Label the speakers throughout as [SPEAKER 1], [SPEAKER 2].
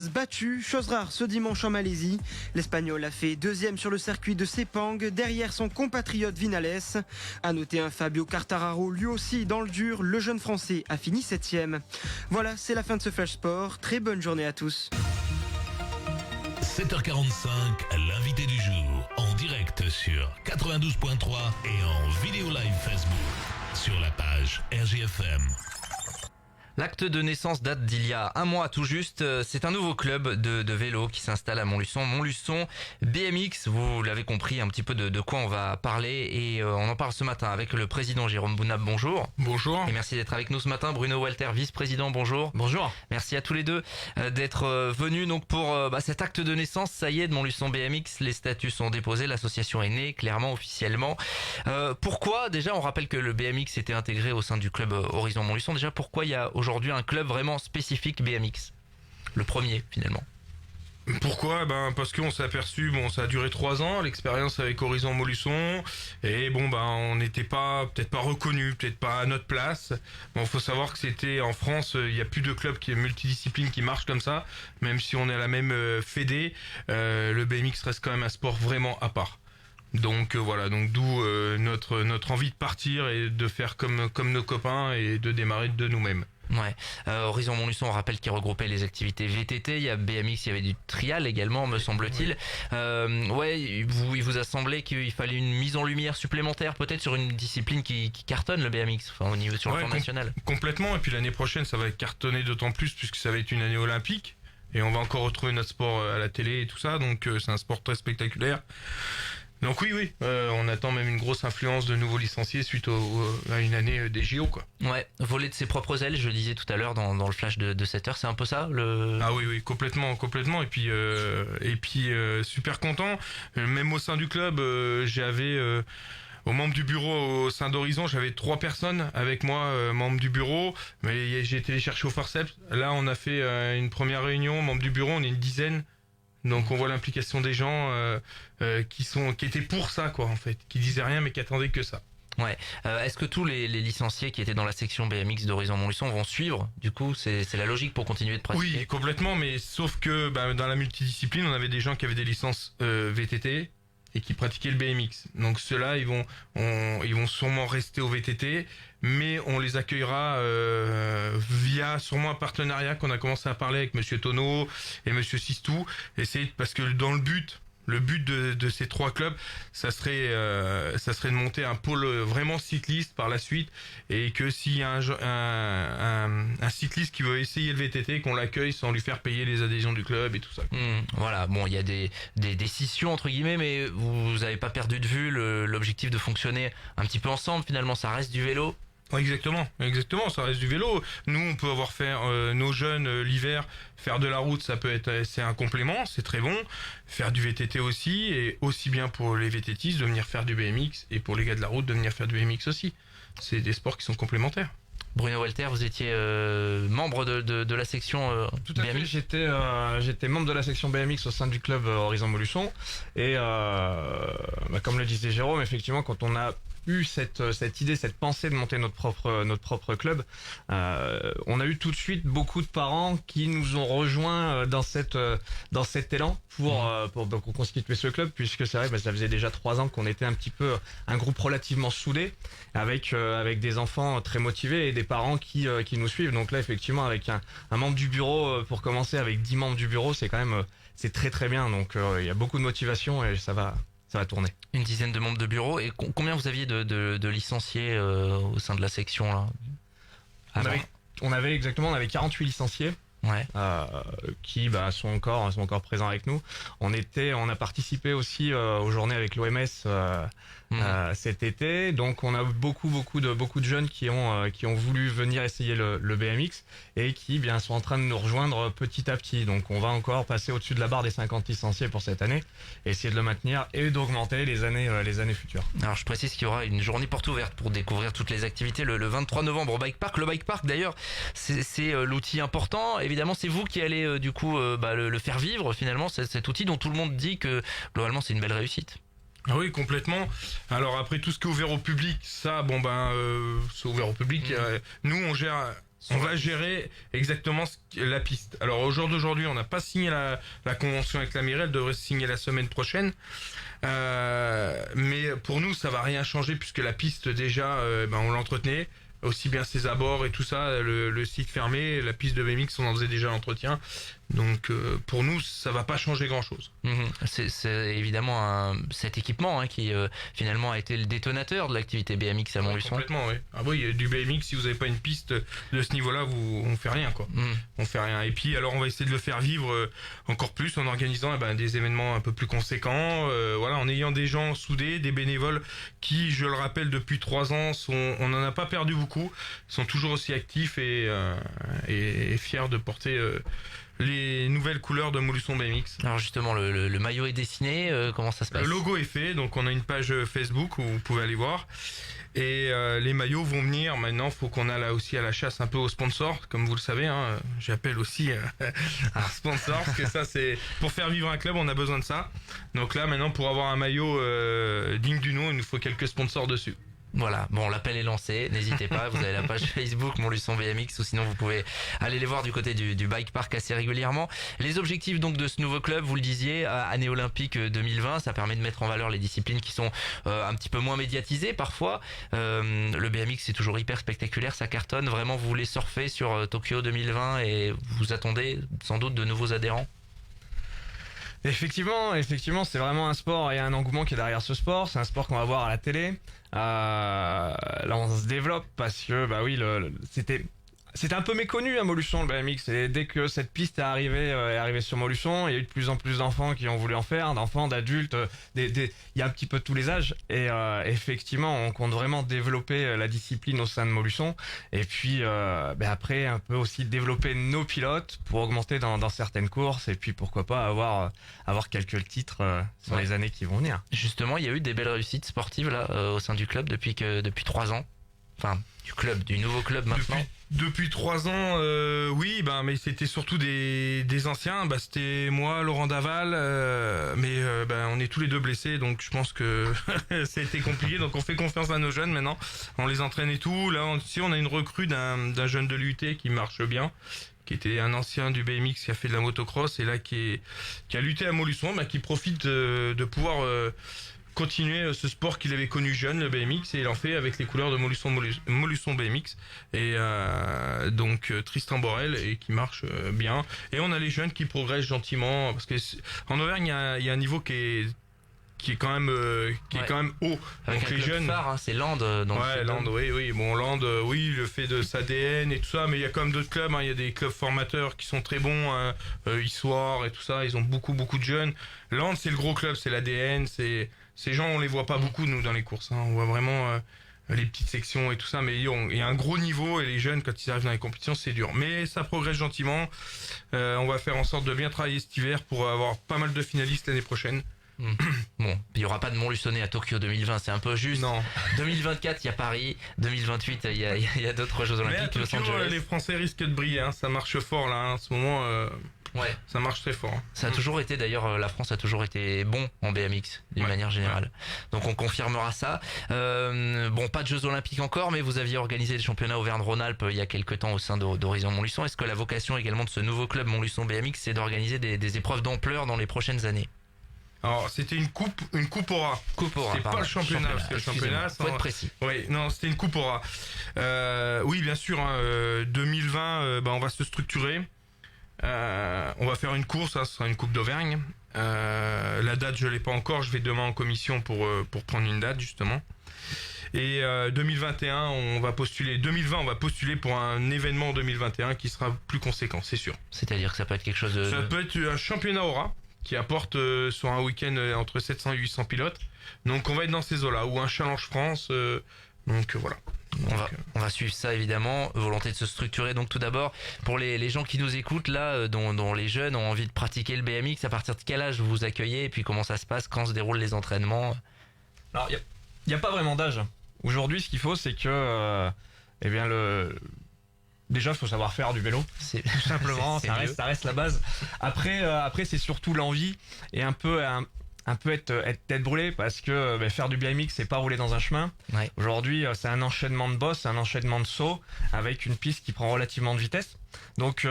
[SPEAKER 1] Battu, chose rare ce dimanche en Malaisie. L'Espagnol a fait deuxième sur le circuit de Sepang derrière son compatriote Vinales. À noter un Fabio Quartararo lui aussi dans le dur, le jeune Français a fini septième. Voilà, c'est la fin de ce Flash Sport. Très bonne journée à tous.
[SPEAKER 2] 7h45, l'invité du jour, en direct sur 92.3 et en vidéo live Facebook sur la page RGFM.
[SPEAKER 3] L'acte de naissance date d'il y a un mois tout juste. C'est un nouveau club de vélo qui s'installe à Montluçon. Montluçon BMX, vous l'avez compris un petit peu de quoi on va parler et on en parle ce matin avec le président Jérôme Bounab. Bonjour.
[SPEAKER 4] Bonjour.
[SPEAKER 3] Et merci d'être avec nous ce matin. Bruno Walter, vice-président, bonjour.
[SPEAKER 4] Bonjour.
[SPEAKER 3] Merci à tous les deux d'être venus donc pour cet acte de naissance. Ça y est, de Montluçon BMX, les statuts sont déposés, l'association est née clairement, officiellement. Pourquoi déjà, on rappelle que le BMX était intégré au sein du club Horizon Montluçon. Déjà, pourquoi il y a aujourd'hui un club vraiment spécifique BMX, le premier finalement?
[SPEAKER 4] Pourquoi? Parce qu'on s'est aperçu, ça a duré 3 ans, l'expérience avec Horizon Montluçon, et on n'était peut-être pas reconnu, peut-être pas à notre place. Faut savoir que c'était en France, il y a plus de clubs qui est multidiscipline qui marchent comme ça, même si on est à la même fédé, le BMX reste quand même un sport vraiment à part. Donc voilà, d'où notre envie de partir et de faire comme nos copains et de démarrer de nous-mêmes.
[SPEAKER 3] Ouais. Horizon Montluçon, on rappelle qu'il regroupait les activités VTT, il y a BMX, il y avait du trial également, me semble-t-il. Il vous a semblé qu'il fallait une mise en lumière supplémentaire, peut-être sur une discipline qui cartonne le BMX, au niveau sur le plan national.
[SPEAKER 4] Complètement. Et puis l'année prochaine, ça va cartonner d'autant plus puisque ça va être une année olympique. Et on va encore retrouver notre sport à la télé et tout ça. Donc c'est un sport très spectaculaire. Donc oui, on attend même une grosse influence de nouveaux licenciés suite à une année des JO, quoi.
[SPEAKER 3] Ouais, voler de ses propres ailes, je disais tout à l'heure dans le flash de 7h, c'est un peu ça
[SPEAKER 4] Ah oui, complètement. Et puis super content. Même au sein du club, j'avais aux membres du bureau au sein d'Horizon, j'avais 3 personnes avec moi, membres du bureau, mais j'ai été les chercher au forceps. Là, on a fait une première réunion, membres du bureau, on est une dizaine. Donc on voit l'implication des gens qui étaient pour ça, quoi, en fait, qui disaient rien mais qui attendaient que ça.
[SPEAKER 3] Ouais. Est-ce que tous les licenciés qui étaient dans la section BMX d'Horizon Montluçon vont suivre? Du coup, c'est la logique pour continuer de pratiquer.
[SPEAKER 4] Oui, complètement, mais sauf que dans la multidiscipline, on avait des gens qui avaient des licences VTT et qui pratiquaient le BMX. Donc ceux-là, ils vont sûrement rester au VTT, mais on les accueillera via sûrement un partenariat qu'on a commencé à parler avec Monsieur Tonneau et Monsieur Sistou. Et c'est parce que dans le but de ces 3 clubs, ça serait de monter un pôle vraiment cycliste par la suite, et que s'il y a un cycliste qui veut essayer le VTT, qu'on l'accueille sans lui faire payer les adhésions du club et tout ça.
[SPEAKER 3] Voilà, bon, il y a des scissions entre guillemets, mais vous avez pas perdu de vue l'objectif de fonctionner un petit peu ensemble. Finalement, ça reste du vélo.
[SPEAKER 4] Exactement, ça reste du vélo. Nous, on peut avoir fait nos jeunes l'hiver, faire de la route, c'est un complément, c'est très bon. Faire du VTT aussi, et aussi bien pour les VTTistes de venir faire du BMX, et pour les gars de la route de venir faire du BMX aussi. C'est des sports qui sont complémentaires.
[SPEAKER 3] Bruno Walter, vous étiez membre de la section
[SPEAKER 5] Tout à
[SPEAKER 3] BMX.
[SPEAKER 5] fait, j'étais membre de la section BMX au sein du club Horizon Montluçon, et comme le disait Jérôme, effectivement, quand on a eu cette idée, cette pensée de monter notre propre club, on a eu tout de suite beaucoup de parents qui nous ont rejoints dans cet élan pour constituer ce club, puisque c'est vrai, ça faisait déjà 3 ans qu'on était un petit peu un groupe relativement soudé, avec des enfants très motivés et des parents qui nous suivent. Donc là, effectivement, avec un membre du bureau, pour commencer avec 10 membres du bureau, c'est quand même c'est très très bien. Donc il y a beaucoup de motivation et ça va tourner.
[SPEAKER 3] Une dizaine de membres de bureau. Et combien vous aviez de licenciés au sein de la section là?
[SPEAKER 5] On avait 48 licenciés.
[SPEAKER 3] Ouais.
[SPEAKER 5] Qui sont encore présents avec nous. On a participé aussi aux journées avec l'OMS cet été. Donc on a beaucoup de jeunes qui ont voulu venir essayer le BMX et qui sont en train de nous rejoindre petit à petit. Donc on va encore passer au-dessus de la barre des 50 licenciés pour cette année, et essayer de le maintenir et d'augmenter les années futures.
[SPEAKER 3] Alors je précise qu'il y aura une journée porte ouverte pour découvrir toutes les activités le 23 novembre au Bike Park. Le Bike Park d'ailleurs, c'est l'outil important. Évidemment, c'est vous qui allez le faire vivre finalement, cet outil dont tout le monde dit que globalement c'est une belle réussite.
[SPEAKER 4] Ah oui, complètement. Alors après, tout ce qui est ouvert au public, ça, c'est ouvert au public. Nous, on gère On va gérer exactement la piste. Alors au jour d'aujourd'hui, on n'a pas signé la convention avec la mairie, elle devrait se signer la semaine prochaine. Mais pour nous, ça va rien changer puisque la piste déjà, on l'entretenait. Aussi bien ses abords et tout ça, le site fermé, la piste de BMX, on en faisait déjà l'entretien. Donc pour nous, ça va pas changer grand-chose.
[SPEAKER 3] C'est évidemment cet équipement qui finalement a été le détonateur de l'activité BMX à Montluçon.
[SPEAKER 4] Complètement, oui. Ah oui, du BMX, si vous n'avez pas une piste de ce niveau-là, on fait rien, quoi. On fait rien. Et puis alors on va essayer de le faire vivre encore plus en organisant des événements un peu plus conséquents. En ayant des gens soudés, des bénévoles qui, je le rappelle, depuis 3 ans, on n'en a pas perdu beaucoup, sont toujours aussi actifs et fiers de porter les nouvelles couleurs de Montluçon BMX.
[SPEAKER 3] Alors justement, le maillot est dessiné, comment ça se passe?
[SPEAKER 4] Le logo est fait, donc on a une page Facebook où vous pouvez aller voir. Et les maillots vont venir. Maintenant, faut qu'on aille là aussi à la chasse un peu aux sponsors, comme vous le savez. J'appelle aussi un sponsor parce que ça, c'est pour faire vivre un club, on a besoin de ça. Donc là, maintenant, pour avoir un maillot digne du nom, il nous faut quelques sponsors dessus.
[SPEAKER 3] Voilà, bon, l'appel est lancé, n'hésitez pas, vous avez la page Facebook Montluçon BMX ou sinon vous pouvez aller les voir du côté du bike park assez régulièrement. Les objectifs donc de ce nouveau club, vous le disiez, année olympique 2020, ça permet de mettre en valeur les disciplines qui sont un petit peu moins médiatisées parfois. Le BMX c'est toujours hyper spectaculaire, ça cartonne, vraiment vous voulez surfer sur Tokyo 2020 et vous attendez sans doute de nouveaux adhérents?
[SPEAKER 5] Effectivement, c'est vraiment un sport, il y a un engouement qui est derrière ce sport, c'est un sport qu'on va voir à la télé. Là on se développe parce que c'était un peu méconnu à Montluçon le BMX, et dès que cette piste est arrivée sur Montluçon, il y a eu de plus en plus d'enfants qui ont voulu en faire, d'enfants, d'adultes, il y a un petit peu de tous les âges, et effectivement on compte vraiment développer la discipline au sein de Montluçon, et puis après un peu aussi développer nos pilotes pour augmenter dans certaines courses, et puis pourquoi pas avoir quelques titres sur les années qui vont venir.
[SPEAKER 3] Justement, il y a eu des belles réussites sportives là au sein du club depuis 3 ans. Enfin, du nouveau club maintenant.
[SPEAKER 4] Depuis 3 ans, oui, mais c'était surtout des anciens. C'était moi, Laurent Daval, mais on est tous les deux blessés, donc je pense que c'était compliqué. Donc on fait confiance à nos jeunes maintenant. On les entraîne et tout. Là, on a une recrue d'un jeune de l'UT qui marche bien, qui était un ancien du BMX qui a fait de la motocross et là qui a lutté à Montluçon, qui profite de pouvoir continuer ce sport qu'il avait connu jeune, le BMX, et il en fait avec les couleurs de Montluçon BMX, et donc Tristan Borel, et qui marche bien. Et on a les jeunes qui progressent gentiment, parce que en Auvergne il y a un niveau qui est quand même haut.
[SPEAKER 3] Avec
[SPEAKER 4] donc
[SPEAKER 3] un
[SPEAKER 4] les
[SPEAKER 3] club
[SPEAKER 4] jeunes
[SPEAKER 3] phare, c'est Land.
[SPEAKER 4] Land, oui. Bon, Land, oui, le fait de sa ADN et tout ça, mais il y a quand même d'autres clubs. Il y a des clubs formateurs qui sont très bons, Issoire et tout ça. Ils ont beaucoup de jeunes. Land, c'est le gros club, c'est l'ADN. Ces gens, on les voit pas beaucoup nous dans les courses. On voit vraiment les petites sections et tout ça, mais il y a un gros niveau et les jeunes, quand ils arrivent dans les compétitions, c'est dur. Mais ça progresse gentiment. On va faire en sorte de bien travailler cet hiver pour avoir pas mal de finalistes l'année prochaine.
[SPEAKER 3] Bon, il n'y aura pas de Montluçonnais à Tokyo 2020, c'est un peu juste.
[SPEAKER 4] Non.
[SPEAKER 3] 2024, il y a Paris. 2028, il y a d'autres Jeux Olympiques.
[SPEAKER 4] Mais à Tokyo, les Français risquent de briller. Ça marche fort là. En ce moment,
[SPEAKER 3] ouais,
[SPEAKER 4] ça marche très fort.
[SPEAKER 3] Ça a toujours été, d'ailleurs, la France a toujours été bon en BMX d'une manière générale. Ouais. Donc on confirmera ça. Pas de Jeux Olympiques encore, mais vous aviez organisé les championnats Auvergne-Rhône-Alpes il y a quelques temps au sein d'Horizon Montluçon. Est-ce que la vocation également de ce nouveau club Montluçon BMX, c'est d'organiser des épreuves d'ampleur dans les prochaines années?
[SPEAKER 4] Alors c'était une coupe Aura. C'était pas le championnat, parce que le championnat,
[SPEAKER 3] faut être précis.
[SPEAKER 4] Oui, non, c'était une coupe Aura. Oui, bien sûr. 2020, on va se structurer. On va faire une course, ça sera une coupe d'Auvergne. La date, je l'ai pas encore. Je vais demain en commission pour prendre une date justement. Et 2021, on va postuler. 2020, on va postuler pour un événement en 2021 qui sera plus conséquent, c'est sûr.
[SPEAKER 3] C'est-à-dire que ça peut être quelque chose de...
[SPEAKER 4] Ça peut être un championnat Aura qui apporte sur un week-end entre 700 et 800 pilotes. Donc on va être dans ces eaux-là, ou un Challenge France. Donc voilà.
[SPEAKER 3] On va suivre ça évidemment. Volonté de se structurer. Donc tout d'abord, pour les gens qui nous écoutent là, dont les jeunes ont envie de pratiquer le BMX, à partir de quel âge vous vous accueillez et puis comment ça se passe, quand se déroulent les entraînements?
[SPEAKER 5] Alors il n'y a pas vraiment d'âge. Aujourd'hui, ce qu'il faut, c'est que déjà, il faut savoir faire du vélo. Tout simplement, ça reste la base. Après, c'est surtout l'envie et un peu un peu être tête brûlée parce que faire du BMX c'est pas rouler dans un chemin.
[SPEAKER 3] Ouais.
[SPEAKER 5] Aujourd'hui c'est un enchaînement de bosses, un enchaînement de sauts avec une piste qui prend relativement de vitesse. Donc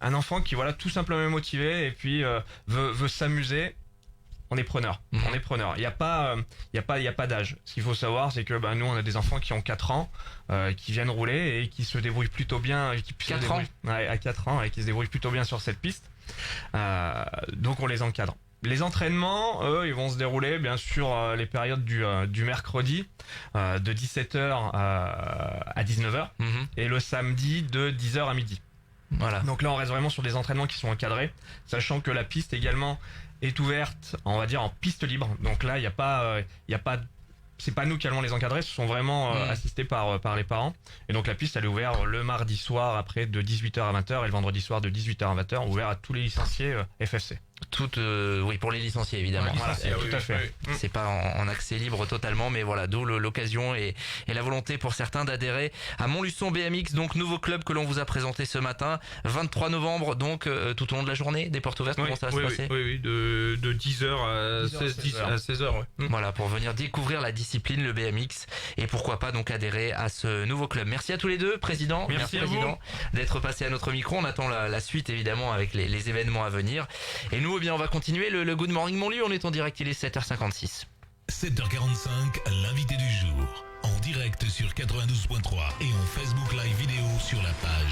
[SPEAKER 5] un enfant qui tout simplement est motivé et puis veut s'amuser, on est preneur. On est preneur. Il y a pas d'âge. Ce qu'il faut savoir c'est que nous on a des enfants qui ont 4 ans qui viennent rouler et qui se débrouillent plutôt bien, qui
[SPEAKER 3] 4 ans.
[SPEAKER 5] À 4 ans et qui se débrouillent plutôt bien sur cette piste. Donc on les encadre. Les entraînements, eux, ils vont se dérouler bien sûr les périodes du mercredi de 17h à 19h et le samedi de 10h à midi.
[SPEAKER 3] Voilà.
[SPEAKER 5] Donc là on reste vraiment sur des entraînements qui sont encadrés, sachant que la piste également est ouverte, on va dire en piste libre. Donc là il y a pas c'est pas nous qui allons les encadrer, ce sont vraiment assistés par les parents. Et donc la piste elle est ouverte le mardi soir après de 18h à 20h et le vendredi soir de 18h à 20h, ouvert à tous les licenciés FFC.
[SPEAKER 3] Oui, pour les licenciés évidemment.
[SPEAKER 5] Voilà, tout à fait.
[SPEAKER 3] C'est pas en accès libre totalement, mais voilà, d'où l'occasion et la volonté pour certains d'adhérer à Montluçon BMX, donc nouveau club que l'on vous a présenté ce matin, 23 novembre, donc tout au long de la journée, des portes ouvertes, comment ça va se passer?
[SPEAKER 4] Oui, de 10h à 16h.
[SPEAKER 3] Voilà, pour venir découvrir la discipline, le BMX, et pourquoi pas donc adhérer à ce nouveau club. Merci à tous les deux, président.
[SPEAKER 4] Merci
[SPEAKER 3] président d'être passé à notre micro. On attend la suite évidemment avec les événements à venir. Et nous, on va continuer le Good Morning Montluçon. On est en direct, il est 7h56.
[SPEAKER 2] 7h45, l'invité du jour. En direct sur 92.3 et en Facebook Live vidéo sur la page